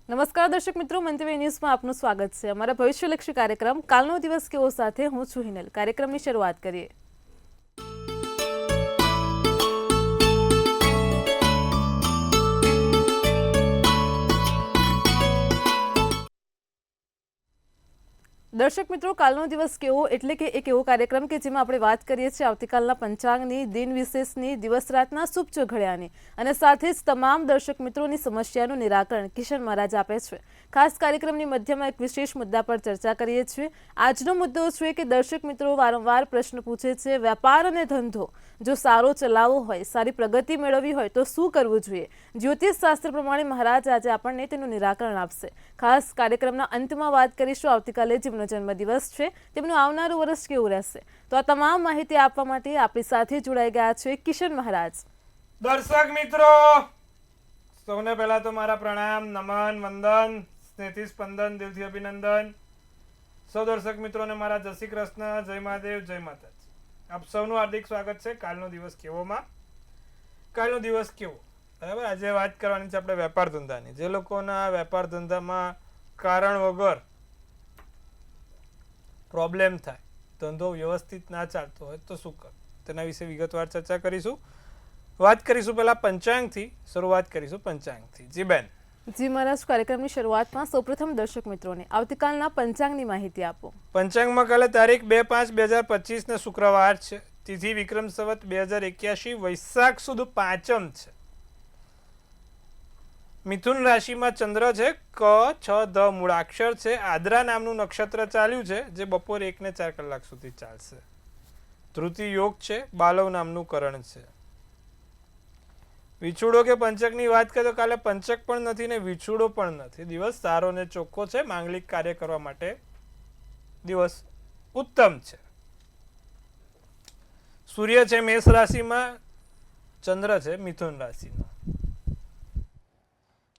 નમસ્કાર દર્શક મિત્રો, મંતવ્ય ન્યૂઝમાં આપનું સ્વાગત છે. અમારા ભવિષ્યલક્ષી કાર્યક્રમ કાલનો દિવસ કેવો સાથે હું છું હિનલ. કાર્યક્રમની શરૂઆત કરીએ. દર્શક મિત્રો, કાલનો દિવસ કેવો એટલે કે એક એવો કાર્યક્રમ કે જેમાં આપણે વાત કરીએ છીએ આવતીકાલના પંચાંગની, દિન વિશેષની, દિવસ રાતના શુભ ઘડિયાની અને સાથે જ તમામ દર્શક મિત્રોની સમસ્યાનું નિરાકરણ કિશન મહારાજ આપે છે. ખાસ કાર્યક્રમની મધ્યમાં એક વિશેષ મુદ્દા પર ચર્ચા કરીએ છીએ. આજનો મુદ્દો છે કે દર્શક મિત્રો વારંવાર પ્રશ્ન પૂછે છે, વેપાર અને ધંધો જો સારો ચલાવવો હોય, સારી પ્રગતિ મેળવવી હોય તો શું કરવું જોઈએ? જ્યોતિષ શાસ્ત્ર પ્રમાણે મહારાજ આજે આપણને તેનું નિરાકરણ આપશે. ખાસ કાર્યક્રમના અંતમાં વાત કરીશું આવતીકાલે જેમનો જન્મદિવસ છે તેમનું આવનારું વર્ષ કેવું રહેશે. તો આ તમામ માહિતી આપવા માટે આપણી સાથે જોડાઈ ગયા છે કિશન મહારાજ. દર્શક મિત્રો સૌને પહેલા તો મારા પ્રણામ, નમન, વંદન, સ્નેહથી સ્પંદન, દિલથી અભિનંદન. સૌ દર્શક મિત્રોને મારા જય શ્રી કૃષ્ણ, જય મહાદેવ, જય માતાજી. આપ સૌનું હાર્દિક સ્વાગત છે કાલનો દિવસ કેવોમાં. કાલનો દિવસ કેવો, બરાબર. આજે વાત કરવાની છે આપણે વેપાર ધંધાની. જે લોકોના વેપાર ધંધામાં કારણ વગર પ્રોબ્લેમ થાય, ધંધો વ્યવસ્થિત ના ચાલતો હોય તો શું કરવું, તેના વિશે વિગતવાર ચર્ચા કરીશું. વાત કરીશું પહેલા પંચાંગથી શરૂઆત કરીશું. પંચાંગથી જી બેન. જી મહારાજ, કાર્યક્રમની શરૂઆતમાં સૌપ્રથમ દર્શક મિત્રોને આવતીકાલના પંચાંગની માહિતી આપો. પંચાંગમાં કાલે તારીખ 2/5/2025 ને શુક્રવાર છે. તિથિ વિક્રમ સંવત 2081 વૈશાખ સુદ પાંચમ છે. મિથુન રાશિમાં ચંદ્ર છે. ક છ ધ મૂળાક્ષર છે. આદ્રા નામનું નક્ષત્ર ચાલ્યું છે જે બપોરે 1 ને 4 કલાક સુધી ચાલશે. ધૃતિ યોગ છે. બાલવ નામનું કરણ છે. વિછુડો કે પંચકની વાત કરીએ તો કાલે પંચક પણ નથી ને વિછુડો પણ નથી. દિવસ સારો ને ચોખ્ખો છે. માંગલિક કાર્ય કરવા માટે દિવસ ઉત્તમ છે. સૂર્ય છે મેષ રાશિમાં, ચંદ્ર છે મિથુન રાશિમાં.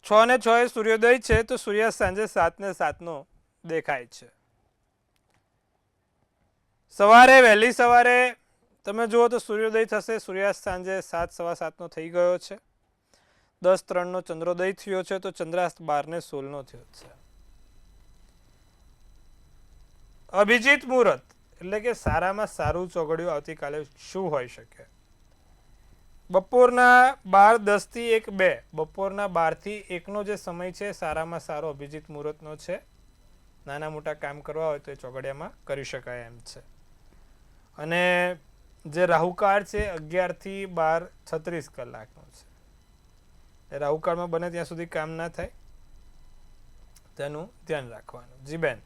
6 ને 6 એ સૂર્યોદય છે તો સૂર્યાસ્ત સાંજે 7 ને 7 નો દેખાય છે. સવારે વહેલી સવારે તમે જુઓ તો સૂર્યોદય થશે. સૂર્યાસ્ત સાંજે 7 સવા 7 નો થઈ ગયો છે. 10:03 નો ચંદ્રોદય થયો છે તો ચંદ્રાસ્ત 12 ને 16 નો થયો છે. અભિજીત મુહૂર્ત એટલે કે સારામાં સારું ચોઘડિયું આવતીકાલે શું હોઈ શકે? બપોરના 12:10 થી 1-2, બપોરના 12 થી 1 નો જે સમય છે સારામાં સારો અભિજીત મુહૂર્તનો છે. નાના મોટા કામ કરવા હોય તો એ ચોઘડિયામાં કરી શકાય એમ છે. અને જે રાહુકાળ છે 11 થી 12:36 કલાકનો છે. રાહુકાળમાં બને ત્યાં સુધી કામ ના થાય, તેનું ધ્યાન રાખવાનું. જી બેન.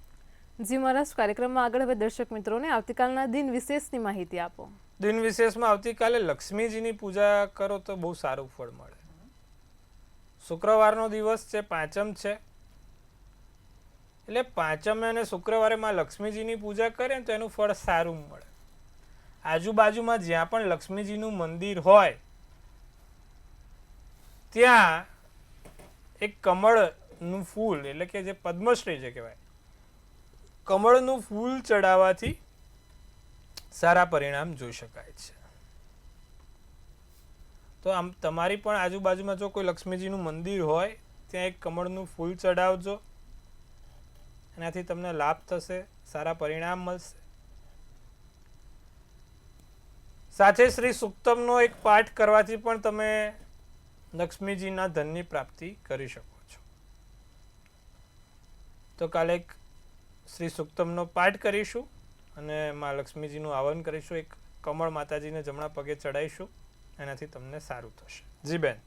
જી મહારાજ, કાર્યક્રમમાં આગળ હવે દર્શક મિત્રોને આવતીકાલના દિન વિશેષની માહિતી આપો. દિન વિશેષમાં આવતીકાલે લક્ષ્મીજીની પૂજા કરો તો બહુ સારું ફળ મળે. શુક્રવારનો દિવસ છે, પાંચમ છે. એટલે પાંચમે અને શુક્રવારે માં લક્ષ્મીજીની પૂજા કરે ને તો એનું ફળ સારું મળે. આજુબાજુમાં જ્યાં પણ લક્ષ્મીજીનું મંદિર હોય ત્યાં એક કમળનું ફૂલ એટલે કે જે પદ્મશ્રી છે કહેવાય, કમળનું ફૂલ ચડાવવાથી સારા પરિણામ જોઈ શકાય છે. તો આમ તમારી પણ આજુબાજુમાં જો કોઈ લક્ષ્મીજીનું મંદિર હોય ત્યાં એક કમળનું ફૂલ ચડાવજો. એનાથી તમને લાભ થશે, સારા પરિણામ મળશે. સાથે શ્રી સુક્તમનો એક પાઠ કરવાથી પણ તમે લક્ષ્મીજીના ધનની પ્રાપ્તિ કરી શકો છો. તો કાલે એક શ્રી સુક્તમનો પાઠ કરીશું અને માં લક્ષ્મીજીનું આહવાન કરીશું. એક કમળ માતાજીને જમણા પગે ચડાવીશું, એનાથી તમને સારું થશે. જી બેન.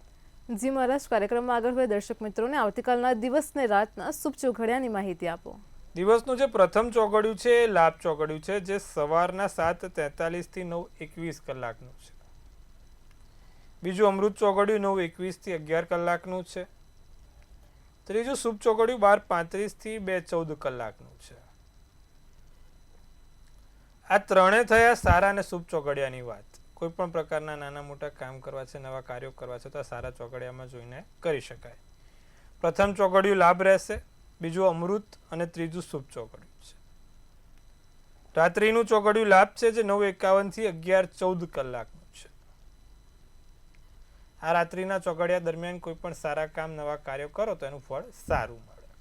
જી મહારાજ, કાર્યક્રમમાં આગળ હવે દર્શક મિત્રોને આવતીકાલના દિવસ ને રાતના શુભ ચોઘડિયાની માહિતી આપો. દિવસનું જે પ્રથમ ચોઘડિયું છે એ લાભ ચોઘડિયું છે જે સવારના 7:43 થી 9:21 કલાકનું છે. બીજું અમૃત ચોઘડિયું 9:21 થી 11 કલાકનું છે. ત્રીજું શુભ ચોઘડિયું 12:35 થી 2:14 કલાકનું છે. આ ત્રણે થયા સારા અને શુભ ચોઘડિયાની વાત. કોઈ પણ પ્રકારના નાના મોટા કામ કરવા છે, નવા કાર્યો કરવા છે તો આ સારા ચોઘડિયામાં જોઈને કરી શકાય. પ્રથમ ચોઘડિયું લાભ રહેશે, બીજું અમૃત અને ત્રીજું શુભ ચોઘડિયું છે. રાત્રિનું ચોઘડિયું લાભ છે જે 9:51 થી 11:14 કલાકનું છે. આ રાત્રિના ચોઘડિયા દરમિયાન કોઈ પણ સારા કામ નવા કાર્યો કરો તો એનું ફળ સારું મળે.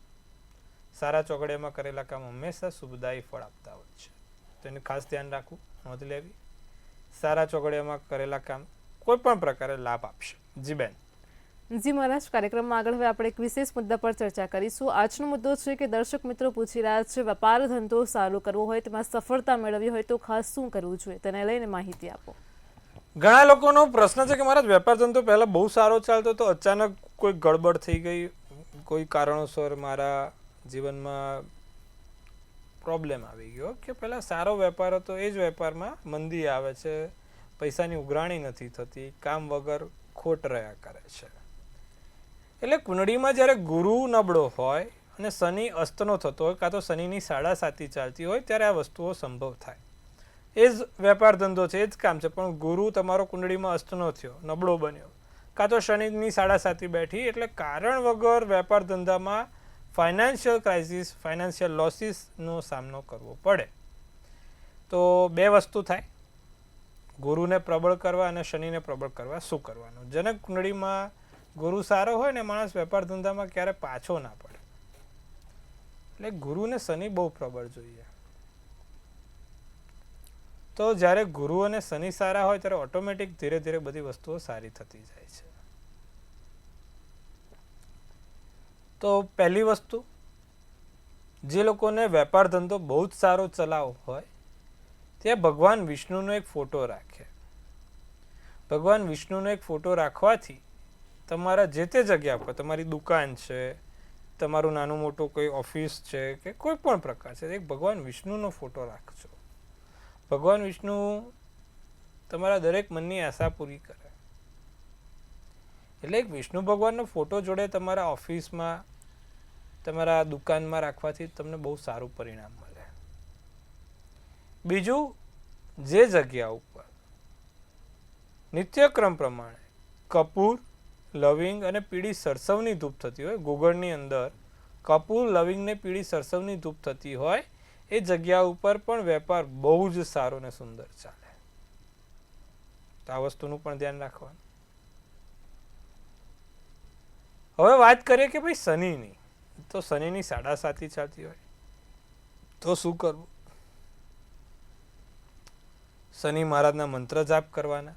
સારા ચોઘડિયામાં કરેલા કામ હંમેશા શુભદાયી ફળ આપતા હોય છે, તો એનું ખાસ ધ્યાન રાખવું, નોંધ લેવી. સારા ચોઘડિયામાં કરેલા કામ કોઈ પણ પ્રકારે લાભ આપશે. જી બેન. જી મહારાજ, કાર્યક્રમમાં આગળ હવે આપણે એક વિશેષ મુદ્દા પર ચર્ચા કરીશું. આજનો મુદ્દો છે કે દર્શક મિત્રો પૂછી રહ્યા છે, વેપાર ધંધો સારો કરવો હોય, તેમાં સફળતા મેળવવી હોય તો ખાસ શું કરવું જોઈએ, તેને લઈને માહિતી આપો. ઘણા લોકોનો પ્રશ્ન છે કે મારા વેપાર ધંધો પહેલા બહુ સારો ચાલતો તો અચાનક કોઈ ગડબડ થઈ ગઈ, કોઈ કારણોસર મારા જીવનમાં પ્રોબ્લેમ આવી ગયો કે પહેલા સારો વેપાર હતો એ જ વેપારમાં મંદી આવે છે, પૈસાની ઉઘરાણી નથી થતી, કામ વગર ખોટ રહ્યા કરે છે. એટલે કુંડળીમાં જ્યારે ગુરુ નબળો હોય અને શનિ અસ્તનો થતો હોય, કાં તો શનિની સાડાસાતી ચાલતી હોય, ત્યારે આ વસ્તુઓ સંભવ થાય. એ જ વેપાર ધંધો છે, એ જ કામ છે, પણ ગુરુ તમારો કુંડળીમાં અસ્તનો થયો, નબળો બન્યો, કાં તો શનિની સાડાસાતી બેઠી, એટલે કારણ વગર વેપાર ધંધામાં ફાઇનાન્શિયલ ક્રાઇસિસ, ફાઇનાન્શિયલ લોસીસનો સામનો કરવો પડે. તો બે વસ્તુ થાય, ગુરુને પ્રબળ કરવા અને શનિને પ્રબળ કરવા. શું કરવાનું? જેને કુંડળીમાં ગુરુ સારો હોય ને માણસ વેપાર ધંધામાં ક્યારે પાછો ના પડે. એટલે ગુરુને શનિ બહુ પ્રબળ જોઈએ. તો જ્યારે ગુરુ અને શનિ સારા હોય ત્યારે ઓટોમેટિક ધીરે ધીરે બધી વસ્તુઓ સારી થતી જાય છે. તો પહેલી વસ્તુ, જે લોકોને વેપાર ધંધો બહુ જ સારો ચલાવવો હોય ત્યાં ભગવાન વિષ્ણુનો એક ફોટો રાખે. ભગવાન વિષ્ણુનો એક ફોટો રાખવાથી તમારા જે તે જગ્યા પર, તમારી દુકાન છે, તમારું નાનું મોટું કોઈ ઓફિસ છે કે કોઈ પણ પ્રકાર છે, એક ભગવાન વિષ્ણુનો ફોટો રાખજો. ભગવાન વિષ્ણુ તમારા દરેક મનની આશા પૂરી કરે. એટલે એક વિષ્ણુ ભગવાનનો ફોટો જોડે તમારા ઓફિસમાં, તમારા દુકાનમાં રાખવાથી તમને બહુ સારું પરિણામ મળે. બીજું, જે જગ્યા ઉપર નિત્યક્રમ પ્રમાણે કપૂર, લવિંગ અને પીળી સરસવની ધૂપ થતી હોય, ગુગળની અંદર કપૂર, લવિંગ ને પીળી સરસવની ધૂપ થતી હોય, એ જગ્યા ઉપર પણ વેપાર બહુ જ સારો ને સુંદર ચાલે. તો આ વસ્તુનું પણ ધ્યાન રાખવાનું. હવે વાત કરીએ કે ભાઈ શનિની, તો શનિની સાડાસાતી ચાલતી હોય તો શું કરવું? શનિ મહારાજના મંત્ર જાપ કરવાના.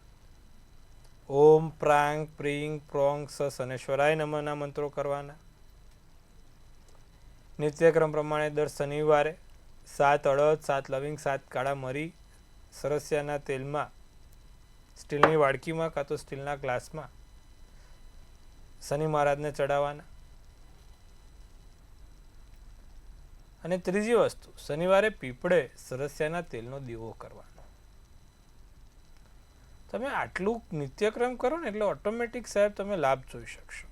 ઓમ પ્રાંગ પ્રીંગ પ્રોંગ સ શનેશ્વરાય નમઃના મંત્રો કરવાના. નિત્યક્રમ પ્રમાણે દર શનિવારે 7 અડદ, 7 લવિંગ, 7 કાળા મરી સરસિયાના તેલમાં, સ્ટીલની વાડકીમાં કાં તો સ્ટીલના ગ્લાસમાં શનિ મહારાજને ચડાવવાના. અને ત્રીજી વસ્તુ, શનિવારે પીપળે સરસિયાના તેલનો દીવો કરવાનો. તમે આટલું નિત્યક્રમ કરો ને એટલે ઓટોમેટિક સાહેબ તમે લાભ જોઈ શકશો.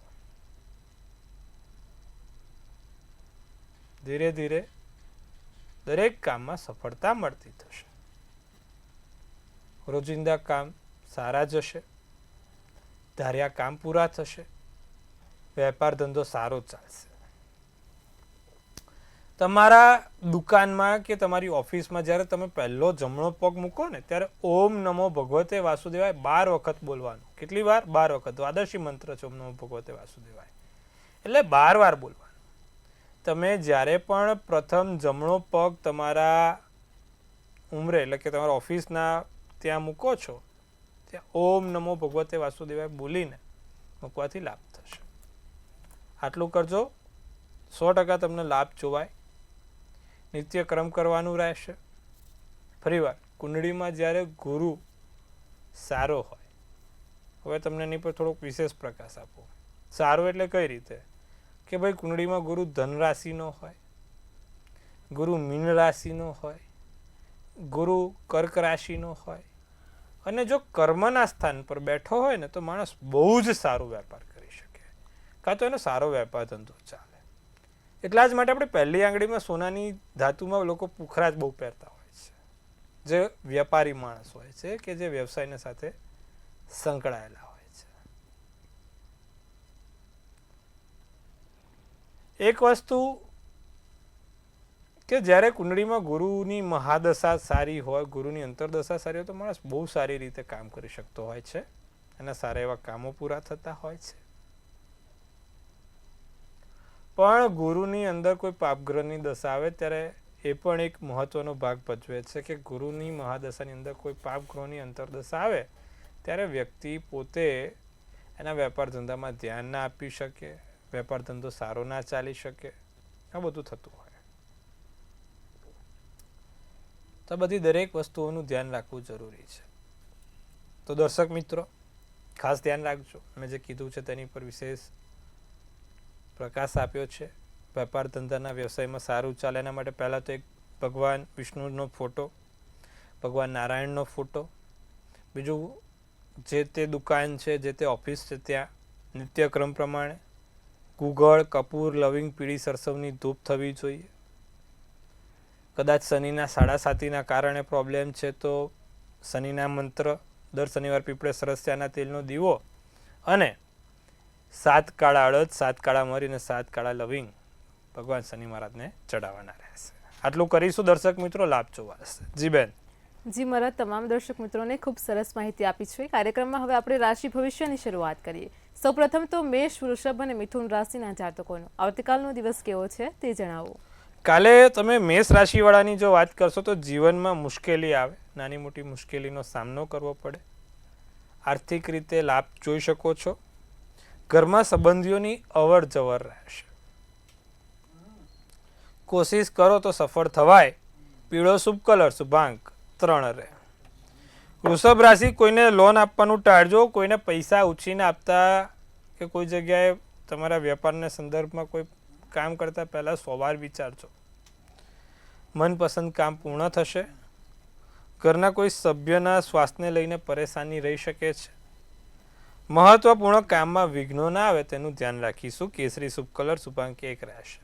ધીરે ધીરે દરેક કામમાં સફળતા મળતી થશે. રોજિંદા કામ સારા જશે, ધાર્યા કામ પૂરા થશે, વેપાર ધંધો સારો ચાલશે. તમારા દુકાનમાં કે તમારી ઓફિસમાં જ્યારે તમે પહેલો જમણો પગ મૂકો ને ત્યારે ઓમ નમો ભગવતે વાસુદેવાય 12 વખત બોલવાનું. કેટલી વાર? 12 વખત. દ્વાદશી મંત્ર છે ઓમ નમો ભગવતે વાસુદેવાય, એટલે 12 વાર બોલવાનું. તમે જ્યારે પણ પ્રથમ જમણો પગ તમારા ઉંમરે એટલે કે તમારા ઓફિસના ત્યાં મૂકો છો ત્યાં ઓમ નમો ભગવતે વાસુદેવાય બોલીને મૂકવાથી લાભ થશે. આટલું કરજો, 100% તમને લાભ જોવાય. નિત્યક્રમ કરવાનું રહેશે. ફરીવાર, કુંડળીમાં જ્યારે ગુરુ સારો હોય, હવે તમને એની પર થોડોક વિશેષ પ્રકાશ આપો. સારો એટલે કઈ રીતે? કે ભાઈ કુંડળીમાં ગુરુ ધન રાશિનો હોય, ગુરુ મીન રાશિનો હોય, ગુરુ કર્ક રાશિનો હોય, અને જો કર્મના સ્થાન પર બેઠો હોય ને તો માણસ બહુ જ સારો વેપાર કરી શકે, કાં તો એનો સારો વેપાર ધંધો ચાલે. એટલા જ માટે આપણે પહેલી આંગળીમાં સોનાની ધાતુમાં લોકો પુખરા જ બહુ પહેરતા હોય છે, જે વેપારી માણસ હોય છે કે જે વ્યવસાયના સાથે સંકળાયેલા હોય છે. એક વસ્તુ કે જ્યારે કુંડળીમાં ગુરુની મહાદશા સારી હોય, ગુરુની અંતરદશા સારી હોય તો માણસ બહુ સારી રીતે કામ કરી શકતો હોય છે. અને સારા એવા કામો પૂરા થતા હોય છે. પણ ગુરુની અંદર કોઈ પાપગ્રહની દશા આવે ત્યારે એ પણ એક મહત્વનો ભાગ ભજવે છે કે ગુરુની મહાદશાની અંદર કોઈ પાપગ્રહોની અંતરદશા આવે ત્યારે વ્યક્તિ પોતે એના વેપાર ધંધામાં ધ્યાન ના આપી શકે, વેપાર ધંધો સારો ના ચાલી શકે, આ બધું થતું હોય. તો બધી દરેક વસ્તુઓનું ધ્યાન રાખવું જરૂરી છે. તો દર્શક મિત્રો ખાસ ધ્યાન રાખજો. મેં જે કીધું છે તેની પર વિશેષ પ્રકાશ આપ્યો છે. વેપાર ધંધાના વ્યવસાયમાં સારું ચાલે એના માટે પહેલાં તો એક ભગવાન વિષ્ણુનો ફોટો, ભગવાન નારાયણનો ફોટો, બીજું જે તે દુકાન છે, જે તે ઓફિસ છે ત્યાં નિત્યક્રમ પ્રમાણે ગુગળ, કપૂર, લવિંગ, પીળી સરસવની ધૂપ થવી જોઈએ. કદાચ શનિના 7.5ના કારણે પ્રોબ્લેમ છે તો શનિના મંત્ર, દર શનિવાર પીપળે સરસ્યાના તેલનો દીવો અને 7 કાળા અડદ, 7 કાળા મરી અને 7 કાળા લવિંગ ભગવાન શનિ મહારાજને ચડાવવાના રહેશે. આટલું કરીશું દર્શક મિત્રો, લાભ જોવા હશે. જી બેન. જી મહારાજ, તમામ દર્શક મિત્રોને ખૂબ સરસ માહિતી આપી છે. કાર્યક્રમમાં હવે આપણે રાશિ ભવિષ્યની શરૂઆત કરીએ. સૌપ્રથમ તો મેષ, વૃષભ અને મિથુન રાશિના જાતકોનો આવતીકાલનો દિવસ કેવો છે તે જણાવો. કાલે તમે મેષ રાશિવાળાની જો વાત કરશો તો જીવનમાં મુશ્કેલી આવે, નાની મોટી મુશ્કેલીનો સામનો કરવો પડે. આર્થિક રીતે લાભ જોઈ શકો છો. ઘરમાં સંબંધીઓની અવર જવર રહેશે. કોશિશ કરો તો સફળ થવાય. પીળો શુભ કલર શુભાંક 3 રહે. વૃષભ રાશિ, કોઈને લોન આપવાનું ટાળજો. કોઈને પૈસા ઉછીને આપતા કે કોઈ જગ્યાએ તમારા વેપારના સંદર્ભમાં કોઈ કામ કરતા પહેલાં 100 વાર વિચારજો. મનપસંદ કામ પૂર્ણ થશે. ઘરના કોઈ સભ્યના સ્વાસ્થ્યને લઈને પરેશાની રહી શકે છે. મહત્વપૂર્ણ કામમાં વિઘ્નો ના આવે તેનું ધ્યાન રાખીશું. કેસરી શુભ કલર શુભાંક 1 રહેશે.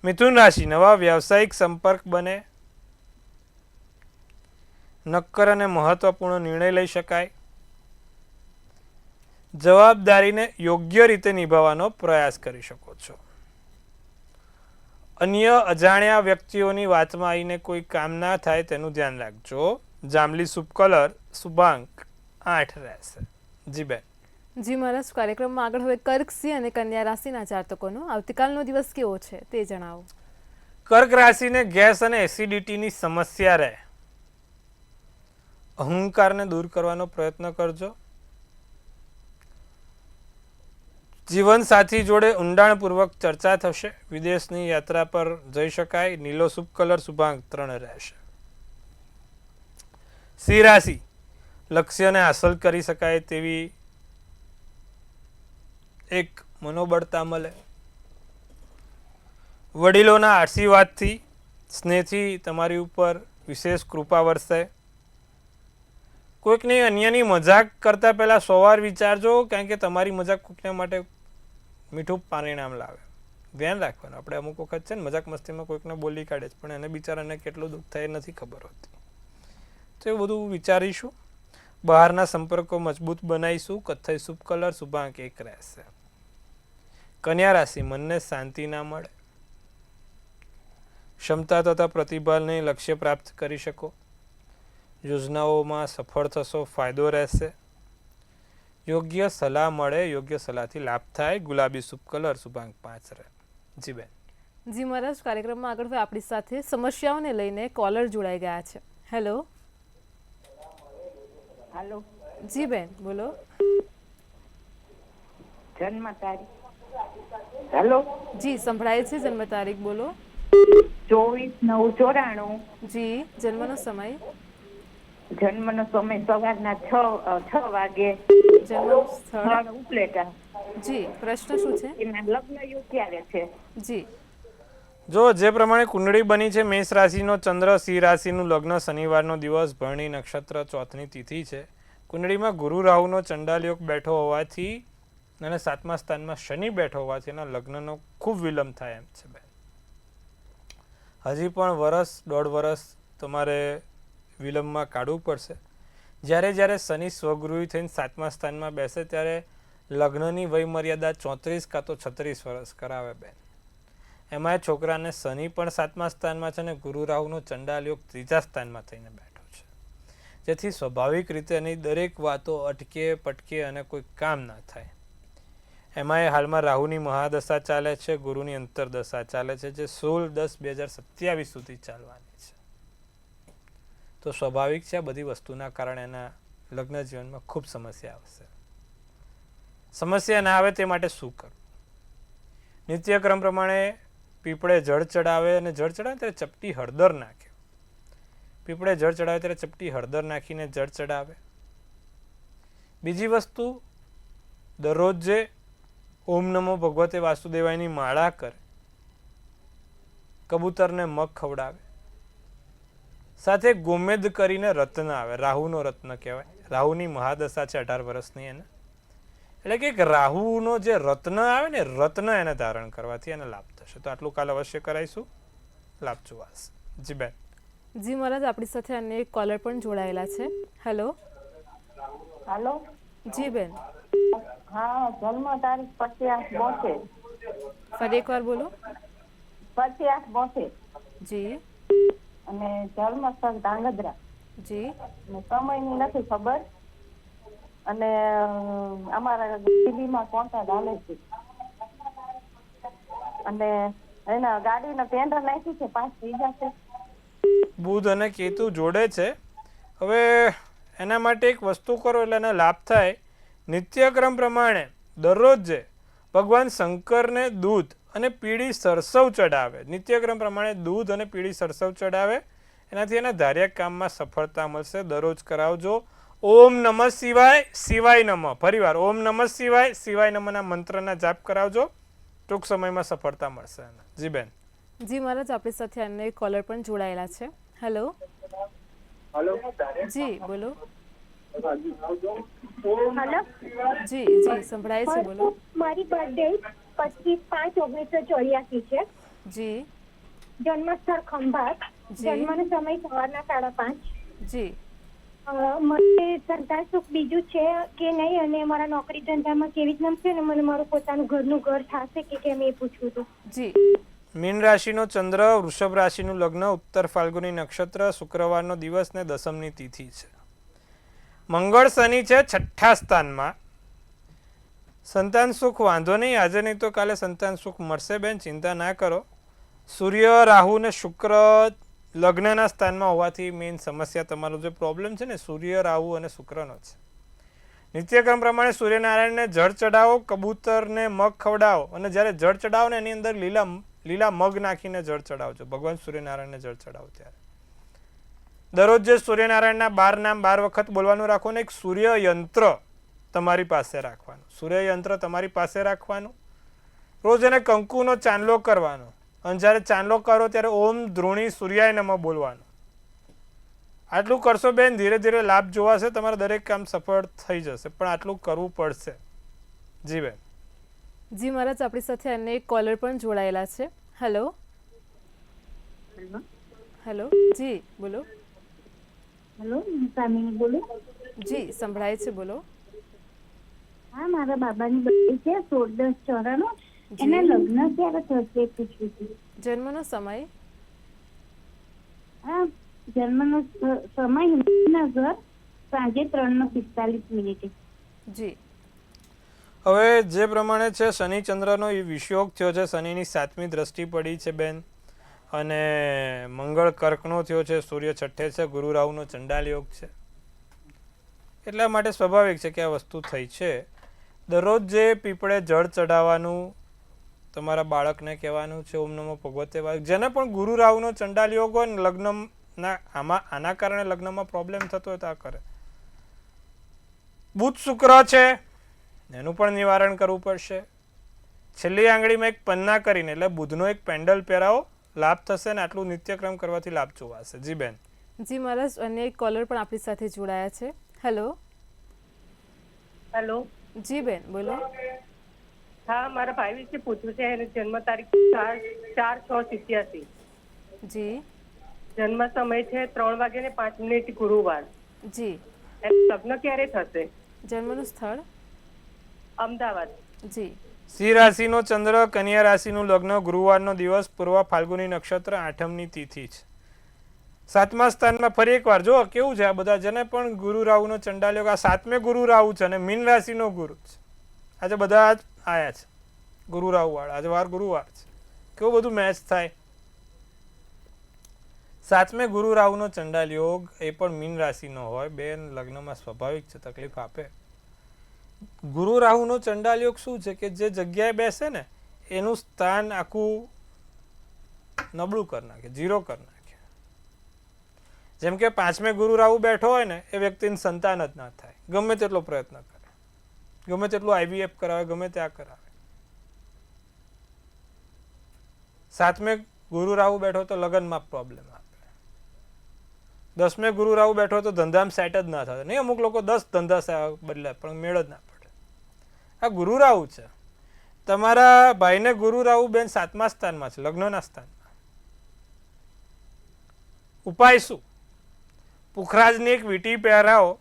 મિથુન રાશિ, નવા વ્યવસાયિક સંપર્ક બને. નક્કર અને મહત્વપૂર્ણ નિર્ણય લઈ શકાય. જવાબદારીને યોગ્ય રીતે નિભાવવાનો પ્રયાસ કરી શકો છો. અન્ય અજાણ્યા વ્યક્તિઓની વાતમાં આવીને કોઈ કામ ના થાય તેનું ધ્યાન રાખજો. જાંબલી શુભ કલર શુભાંક 8 રહેશે. જી બેન. જી મહારાજ, કાર્યક્રમમાં આગળ હવે કર્ક, સિંહ અને કન્યા રાશિના જાતકોનો આવતીકાલનો દિવસ કેવો છે તે જણાવો. કર્ક રાશિને ગેસ અને એસિડિટીની સમસ્યા રહે. અહંકારને દૂર કરવાનો પ્રયત્ન કરજો. જીવનસાથી જોડે ઊંડાણપૂર્વક ચર્ચા થશે. વિદેશની યાત્રા પર જઈ શકાય. નીલો શુભ કલર શુભાંક 3 રહેશે. સિંહ રાશિ, લક્ષ્યને હાંસલ કરી શકાય તેવી એક મનોબળતા મળે. વડીલોના આશીર્વાદથી, સ્નેહથી તમારી ઉપર વિશેષ કૃપા વરસે. કોઈકની અન્યની મજાક કરતા પહેલા 100 વાર વિચારજો, કારણ કે તમારી મજાક કોઈકના માટે મીઠું પરિણામ લાવે. ધ્યાન રાખવાનું. આપણે અમુક વખત છે ને મજાક મસ્તીમાં કોઈકને બોલી કાઢે છે, પણ એને બિચારાને કેટલું દુઃખ થાય નથી ખબર હોતી. તો એ બધું વિચારીશું. બહારના સંપર્કો મજબૂત બનાવીશું. કથ્થઈ શુભ કલર શુભાંક 1 રહેશે. કન્યા રાશિ, મનને શાંતિ ના મળે. ક્ષમતા તથા પ્રતિભાને લક્ષ્ય પ્રાપ્ત કરી શકો. યોજનાઓમાં સફળ થશો. ફાયદો રહેશે. યોગ્ય સલાહ મળે. યોગ્ય સલાહથી લાભ થાય. ગુલાબી શુભ કલર શુભાંક 5 રહે. જી બેન. જી મહારાજ, કાર્યક્રમમાં આગળ હવે આપણી સાથે સમસ્યાઓને લઈને કોલર જોડાઈ ગયા છે. હેલો. હેલો. જી બેન, બોલો. જન્મ તારીખ. હેલો. જી, સંભળાય છે. જન્મ તારીખ બોલો. 24/9/94. જી. જન્મનો સમય. જન્મનો સમય સવારના 6 વાગે. જન્મનું સ્થળ. ઉપલેટા. જી. પ્રશ્ન શું છે? એના લગ્ન યોગ ક્યારે છે? જી. જો જે પ્રમાણે કુંડળી બની છે, મેષ રાશિનો ચંદ્ર, સિંહ રાશિનું લગ્ન, શનિવારનો દિવસ, ભરણી નક્ષત્ર, ચોથની તિથિ છે. કુંડળીમાં ગુરુ રાહુનો ચંડાલ યોગ બેઠો હોવાથી અને 7મા સ્થાનમાં શનિ બેઠો હોવાથી એના લગ્નનો ખૂબ વિલંબ થાય એમ છે બેન. હજી પણ 1.5 વર્ષ તમારે વિલંબમાં કાઢવું પડશે. જ્યારે શનિ સ્વગૃહી થઈને 7મા સ્થાનમાં બેસે ત્યારે લગ્નની વય મર્યાદા 34 કાં તો 36 વર્ષ કરાવે બેન. એમાં છોકરાને શનિ પણ 7મા સ્થાનમાં છે અને ગુરુ રાહુનો ચંડાલ યોગ 3જા સ્થાનમાં થઈને બેઠો છે. જેથી સ્વાભાવિક રીતે એની દરેક વાતો અટકે પટકે અને કોઈ કામ ના થાય. એમાંય હાલમાં રાહુની મહાદશા ચાલે છે, ગુરુની અંતરદશા ચાલે છે, જે 16/10/2027 સુધી ચાલવાની છે. તો સ્વાભાવિક છે આ બધી વસ્તુના કારણે એના લગ્ન જીવનમાં ખૂબ સમસ્યા આવશે. સમસ્યા ના આવે તે માટે શું કરવું? નિત્યક્રમ પ્રમાણે પીપળે જળ ચડાવે અને જળ ચડાવે ત્યારે ચપટી હળદર નાખે. પીપળે જળ ચડાવે ત્યારે ચપટી હળદર નાખીને જળ ચડાવે. બીજી વસ્તુ, દરરોજ જે ઓમ નમો ભગવતે વાસુદેવાયની માળા કરે, કબૂતરને મગ ખવડાવે, સાથે ગોમેદ કરીને રત્ન આવે, રાહુનો રત્ન કહેવાય. રાહુની મહાદશા છે 18 વર્ષની એને, એટલે કે રાહુનો જે રત્ન આવે ને રત્ન એને ધારણ કરવાથી એને લાભ થશે. તો આટલું કાલ અવશ્ય કરાવીશું, લાભ જોવાશે. જી બેન. જી મહારાજ, આપણી સાથે અન્ય એક કોલર પણ જોડાયેલા છે. હેલો. હાલો. જી બેન, હા, જન્મ તારીખ 25/72. ફરી એકવાર બોલો. 25/72. જી અને જન્મ સ્થળ ધાંગધ્રા. જી અને સમયની નથી ખબર. અને અમારા ટીવીમાં કોન્ટ્રાક્ટ હાલે છે. અને એના ગાડીના ટેન્ડર નાખ્યું છે 5 વીઘા છે. બુધ અને કેતુ જોડે છે. હવે એના માટે એક વસ્તુ કરો એટલે એને લાભ થાય. નિત્યક્રમ પ્રમાણે દરરોજ જે ભગવાન શંકરને દૂધ અને પીળી સરસવ ચડાવે, નિત્યક્રમ પ્રમાણે દૂધ અને પીળી સરસવ ચડાવે, એનાથી એના ધાર્યા કામમાં સફળતા મળશે. દરરોજ કરાવજો. ઓમ નમઃ શિવાય, શિવાય નમઃ. ફરીવાર ઓમ નમઃ શિવાય, શિવાય નમઃના મંત્રના જાપ કરાવજો. ટૂંક સમયમાં સફળતા મળશે. જી બેન. જી મહારાજ, આપણી સાથે અન્ય એક કોલર પણ જોડાયેલા છે. હેલો. हेलो જી બોલો. हेलो જી જી સંભળાય છે, બોલો. મારી બર્થડે 25/5/1984 છે. જી જન્મસ્થળ ખંભાત. જી. જન્મનો સમય સવારના 5:30. જી મને સંતાન સુખ બીજું છે કે નહીં, અને મારા નોકરી ધંધામાં કેવી રીતના છે, ને મને મારું પોતાનું ઘરનું ઘર થશે કે કેમ એ પૂછવું હતું. જી મીન રાશિનો ચંદ્ર, વૃષભ રાશિનું લગ્ન, ઉત્તર ફાલ્ગુની નક્ષત્ર, શુક્રવારનો દિવસ ને દસમની તિથિ છે. મંગળ શનિ છે 6ઠ્ઠા સ્થાનમાં. સંતાન સુખ વાંધો નહીં, આજે નહીં તો કાલે સંતાન સુખ મળશે બેન, ચિંતા ના કરો. સૂર્ય, રાહુ ને શુક્ર લગ્નના સ્થાનમાં હોવાથી મેઇન સમસ્યા તમારો જે પ્રોબ્લેમ છે ને સૂર્ય, રાહુ અને શુક્રનો છે. નિત્યક્રમ પ્રમાણે સૂર્યનારાયણને જળ ચડાવો, કબૂતરને મગ ખવડાવો, અને જ્યારે જળ ચડાવો ને એની અંદર લીલા મગ નાખીને જળ ચડાવજો. ભગવાન સૂર્યનારાયણને જળ ચડાવો ત્યારે દરરોજ જે સૂર્યનારાયણના 12 નામ 12 વખત બોલવાનું રાખો ને એક સૂર્ય યંત્ર તમારી પાસે રાખવાનું. સૂર્ય યંત્ર તમારી પાસે રાખવાનું. રોજ એને કંકુનો ચાંદલો કરવાનો, અને જ્યારે ચાંદલો કરો ત્યારે ઓમ ધ્રુણી સૂર્યાય નમઃ બોલવાનું. આટલું કરશો બેન, ધીરે ધીરે લાભ જોવાશે. તમારા દરેક કામ સફળ થઈ જશે, પણ આટલું કરવું પડશે. જી બેન. જી મહારાજ, આપણી સાથે અન્ય એક કોલર પણ જોડાયેલા છે. હેલો. હેલો. જી બોલો. હેલો, હું કામિની બોલું. જી સંભળાય છે, બોલો. હા, મારા બાબાની બર્થડે છે 16/10/94. એના લગ્ન ક્યારે થશે પૂછવું હતું. જન્મનો સમય? હા, જન્મનો સમય હિંમતનગર, સાંજે 3:45. જી હવે જે પ્રમાણે છે શનિ ચંદ્રનો વિષયોગ થયો છે, શનિની 7મી દ્રષ્ટિ પડી છે બેન, અને મંગળ કર્કનો થયો છે, સૂર્ય 6ઠે છે, ગુરુ રાહુનો ચંડાલ યોગ છે. એટલા માટે સ્વાભાવિક છે કે આ વસ્તુ થઈ છે. દરરોજ જે પીપળે જળ ચડાવવાનું તમારા બાળકને કહેવાનું છે. ઓમ નમો ભગવતે વાસુદેવાય. જેને પણ ગુરુ રાહુનો ચંડાલ યોગ હોય ને લગ્નના આના કારણે લગ્નમાં પ્રોબ્લેમ થતો હોય તો આ કરે. બુધ શુક્ર છે એનું પણ નિવારણ કરવું પડશે. છેલ્લી આંગળીમાં એક પન્ના કરીને એટલે બુધનો એક પેન્ડલ પહેરાવો, લાભ થશે ને આટલું નિત્યક્રમ કરવાથી લાભ જોવાશે. જી બેન. જી મહારાજ, અન્ય એક કોલર પણ આપણી સાથે જોડાયા છે. હેલો. હેલો. જી બેન બોલો. હા, મારા ભાઈ વિશે પૂછવું છે. એની જન્મ તારીખ 4/6/87. જી જન્મ સમય છે 3:05 ગુરુવાર. જી એનું લગ્ન ક્યારે થશે? જન્મનું સ્થળ? અમદાવાદ. જી સિંહ રાશિનો ચંદ્ર, કન્યા રાશિનું લગ્ન, ગુરુવારનો દિવસ, પૂર્વ ફાલ્ગુની નક્ષત્ર, 8મની તિથિ છે. સાતમા સ્થાનમાં ફરી એકવાર જો કેવું છે આ બધા જેને પણ ગુરુ રાહુનો ચંડાલ્યો આ સાતમે ગુરુ રાહુ છે અને મીન રાશિનો ગુરુ છે. આજે બધા આયા છે ગુરુ રાહુ વાળા. આજે વાર ગુરુવાર છે. કેવું બધું મેચ થાય. સાતમે ગુરુ રાહુનો ચંડાલ યોગ એ પણ મીન રાશિનો હોય. બેન લગ્નમાં સ્વાભાવિક છે તકલીફ આપે. ગુરુ રાહુનો ચંડાલ યોગ શું છે કે જે જગ્યાએ બેસે ને એનું સ્થાન આખું નબળું કરી નાખે, ઝીરો કરી નાખે. જેમ કે પાંચમે ગુરુ રાહુ બેઠો હોય ને એ વ્યક્તિને સંતાન જ ના થાય, ગમે તેટલો પ્રયત્ન કરે, ગમે તેટલું IVF કરાવે, ગમે ત્યાં કરાવે. સાતમે ગુરુ રાહુ બેઠો તો લગ્નમાં પ્રોબ્લેમ આપે. દસમે ગુરુ રાહુ બેઠો તો ધંધામાં સેટ જ ના થાય. નહીં, અમુક લોકો 10 ધંધા બદલે પણ મેળ જ ના પડે. આ ગુરુ રાહુ છે. તમારા ભાઈને ગુરુ રાહુ બેન સાતમા સ્થાનમાં છે, લગ્નના સ્થાનમાં. ઉપાય શું? પુખરાજની એક વીંટી પહેરાવો.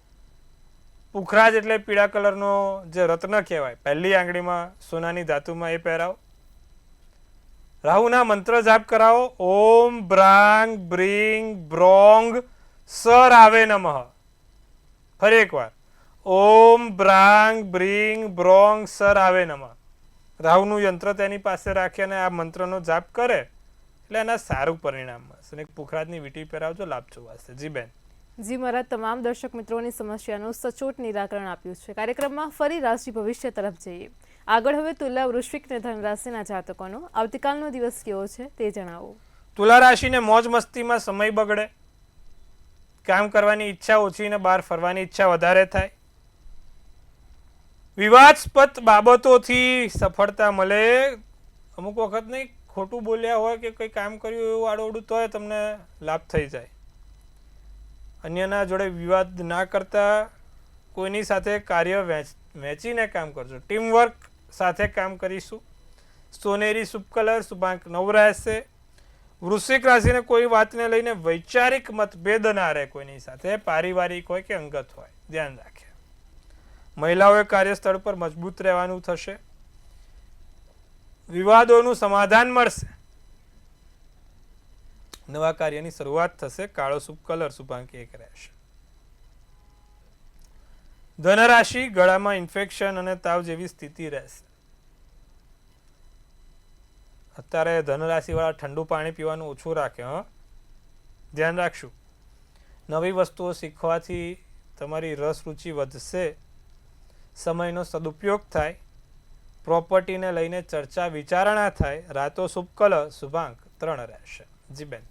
પુખરાજ એટલે પીળા કલરનો જે રત્ન કહેવાય, પહેલી આંગળીમાં સોનાની ધાતુમાં એ પહેરાવો. રાહુના મંત્ર જાપ કરાવો. ઓમ બ્રાંગ બ્રિંગ બ્રોંગ સર આવે નમઃ. ફરી એકવાર, ઓમ બ્રાંગ બ્રિંગ બ્રોંગ સર આવે નમઃ. રાહુનું યંત્ર તેની પાસે રાખી અને આ મંત્રનો જાપ કરે એટલે એના સારું પરિણામ મળશે. અને પુખરાજની વીંટી પહેરાવજો, લાભ જોવાશે. જી બેન. જી મારા તમામ દર્શક મિત્રોની સમસ્યાનું સચોટ નિરાકરણ આપ્યું છે. કાર્યક્રમમાં ફરી રાશિ ભવિષ્ય તરફ જઈએ. આગળ હવે તુલા, વૃશ્ચિક ને ધન રાશિના જાતકોનો આવતીકાલનો દિવસ કેવો છે તે જણાવો. તુલા રાશિને મોજ મસ્તીમાં સમય બગડે, કામ કરવાની ઈચ્છા ઓછી ને બહાર ફરવાની ઈચ્છા વધારે થાય. વિવાદાસ્પદ બાબતોથી સફળતા મળે. અમુક વખત નહીં, ખોટું બોલ્યા હોય કે કંઈ કામ કર્યું એવું આડોઅવડું તોય તમને લાભ થઈ જાય. અન્યના જોડે વિવાદ ના કરતા કોઈની સાથે કાર્ય વહેંચીને કામ કરજો. ટીમવર્ક સાથે કામ કરીશું. સોનેરી શુભ કલર, શુભાંક 9 રહેશે. વૃશ્ચિક રાશિને કોઈ વાતને લઈને વૈચારિક મતભેદ ના રહે કોઈની સાથે, પારિવારિક હોય કે અંગત હોય, ધ્યાન રાખે. મહિલાઓએ કાર્યસ્થળ પર મજબૂત રહેવાનું થશે. વિવાદોનું સમાધાન મળશે. નવા કાર્યની શરૂઆત થશે. કાળો શુભ કલર, શુભાંક 1 રહેશે. ધનરાશિ, ગળામાં ઇન્ફેક્શન અને તાવ જેવી સ્થિતિ રહેશે. અત્યારે ધનરાશિ વાળા ઠંડુ પાણી પીવાનું ઓછું રાખે. ધ્યાન રાખશું. નવી વસ્તુઓ શીખવાથી તમારી રસ રુચિ વધશે. સમયનો સદુપયોગ થાય. પ્રોપર્ટીને લઈને ચર્ચા વિચારણા થાય. રાતો શુભ કલર, શુભાંક 3 રહેશે. જી બેન.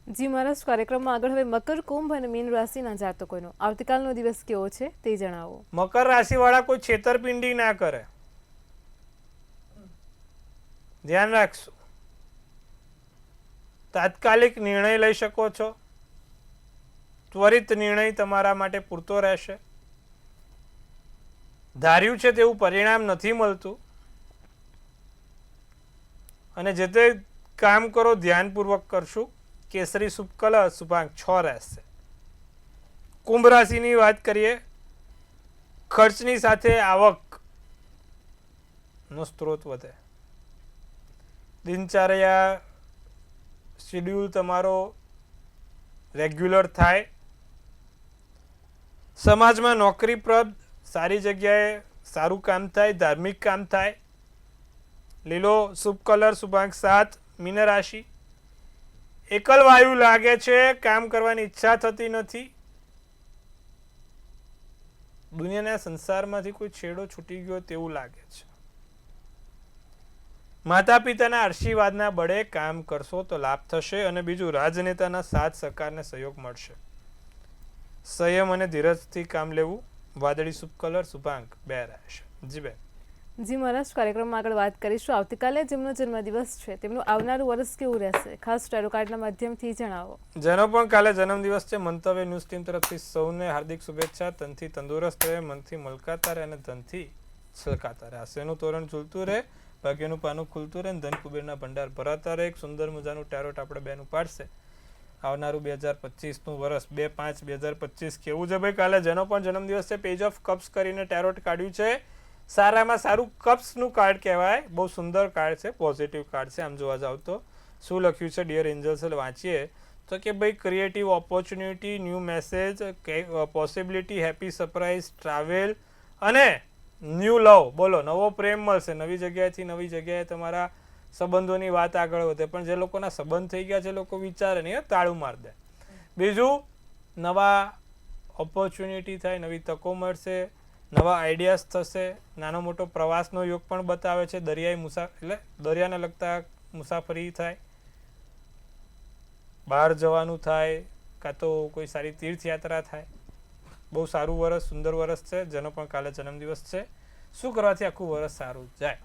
જી મહારાજ, કાર્યક્રમમાં આગળ હવે મકર, કુંભ અને મીન રાશિના જાતકોનો આવતીકાલનો દિવસ કેવો છે તે જણાવો. મકર રાશિ વાળા કોઈ છેતરપિંડી ના કરે, ધ્યાન રાખશું. તાત્કાલિક નિર્ણય લઈ શકો છો. ત્વરિત નિર્ણય તમારા માટે પૂરતો રહેશે. ધાર્યું છે તેવું પરિણામ નથી મળતું અને જે તે કામ કરો ધ્યાનપૂર્વક કરશું. કેસરી શુભ કલર, શુભાંક 6 રહેશે. કુંભ રાશિની વાત કરીએ. ખર્ચની સાથે આવક નો સ્ત્રોત વધે. દિનચર્યા શેડ્યુલ તમારો રેગ્યુલર થાય. સમાજમાં નોકરીપ્રદ સારી જગ્યાએ સારું કામ થાય, ધાર્મિક કામ થાય. લીલો શુભ કલર, શુભાંક 7. મીન રાશિ, એકલ વાયુ લાગે છે, કામ કરવાની ઈચ્છા થતી નથી. દુનિયાના સંસારમાંથી કોઈ છેડો છૂટી ગયો તેવું લાગે છે. માતા પિતાના આશીર્વાદના બળે કામ કરશો તો લાભ થશે. અને બીજું, રાજનેતાના સાથ સહકારને સહયોગ મળશે. સંયમ અને ધીરજથી કામ લેવું. વાદળી શુભ કલર, શુભાંક 2 રહેશે. જી બેન. જી મહારાજ, કાર્યક્રમમાં આગળ વાત કરીશું. આવતીકાલે જેમનો જન્મદિવસ છે તેમનું આવનારું વર્ષ કેવું રહેશે, ખાસ ટેરો કાર્ડના માધ્યમથી જણાવો. જેનો પણ કાલે જન્મદિવસ છે, મંતવ્ય ન્યૂઝ ટીમ તરફથી સૌને હાર્દિક શુભેચ્છા. તનથી તંદુરસ્ત રહે, મનથી મલકાતા રહે અને ધનથી છલકાતા રહે. આશયનું તોરણ ઝૂલતું રહે, ભાગ્યનું પાનું ખુલતું રહે, ધન કુબેરના ભંડાર ભરાતા રહે. એક સુંદર મજાનું ટેરોટ આપણે બેન ઉપાડશે. આવનારું 2025નું વર્ષ 2/5/2025 કેવું છે ભાઈ? કાલે જેનો પણ જન્મદિવસ છે, પેજ ઓફ કપ્સ કરીને ટેરોટ કાઢ્યું છે. સારામાં સારું કપ્સનું કાર્ડ કહેવાય. બહુ સુંદર કાર્ડ છે, પોઝિટિવ કાર્ડ છે. આમ જોવા જાવ તો શું લખ્યું છે ડિયર એન્જલ્સ વાંચીએ તો કે ભાઈ creative opportunity, new message, possibility, happy surprise, travel અને ન્યૂ લવ. બોલો, નવો પ્રેમ મળશે. નવી જગ્યાએથી નવી જગ્યાએ તમારા સંબંધોની વાત આગળ વધે. પણ જે લોકોના સંબંધ થઈ ગયા છે, લોકો વિચારે નહીં, તાળું માર દે. બીજું, નવા ઓપોર્ચ્યુનિટી થાય, નવી તકો મળશે, નવા આઈડિયાઝ થશે. નાનો મોટો પ્રવાસનો યોગ પણ બતાવે છે. એટલે દરિયાને લગતા મુસાફરી થાય, બહાર જવાનું થાય, કાં તો કોઈ સારી તીર્થયાત્રા થાય. બહુ સારું વરસ, સુંદર વરસ છે. જેનો પણ કાલે જન્મદિવસ છે, શું કરવાથી આખું વરસ સારું જાય?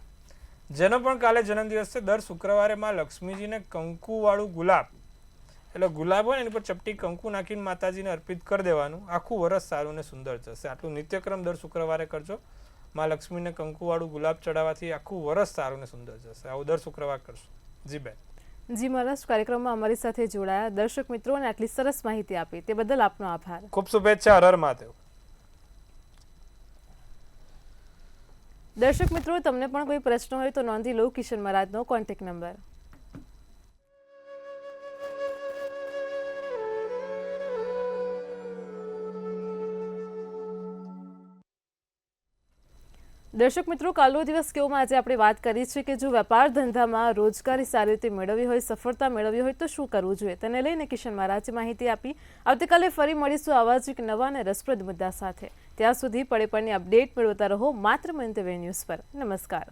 જેનો પણ કાલે જન્મદિવસ છે, દર શુક્રવારે માં લક્ષ્મીજીને કંકુવાળું ગુલાબ, એટલે ગુલાબ હોય ને એની પર ચપટી કંકુ નાખીને માતાજીને અર્પિત કરી દેવાનું. આખું વરસ સારું ને સુંદર જશે. આટલું નિત્યક્રમ દર શુક્રવારે કરજો. માં લક્ષ્મીને કંકુવાળું ગુલાબ ચડાવવાથી આખું વરસ સારું ને સુંદર જશે. આવું દર શુક્રવાર કરશું. જી બેન. જી મહારાજ, કાર્યક્રમમાં અમારી સાથે જોડાયા દર્શક મિત્રોને આટલી સરસ માહિતી આપી તે બદલ આપનો આભાર. ખૂબ શુભેચ્છા. હર હર મહાદેવ. દર્શક મિત્રો, તમને પણ કોઈ પ્રશ્ન હોય તો નોંધી લો કિશન મહારાજનો કોન્ટેક્ટ નંબર. દર્શક મિત્રો, કાલનો દિવસ કેવોમાં આજે આપણે વાત કરી છે કે જો વેપાર ધંધામાં રોજગારી સારી રીતે મેળવવી હોય, સફળતા મેળવવી હોય તો શું કરવું જોઈએ, તેને લઈને કિશન મહારાજે માહિતી આપી. આવતીકાલે ફરી મળીશું આવા જ એક નવા અને રસપ્રદ મુદ્દા સાથે. ત્યાં સુધી પળે પળની અપડેટ મેળવતા રહો માત્ર મંતવ્ય ન્યૂઝ પર. નમસ્કાર.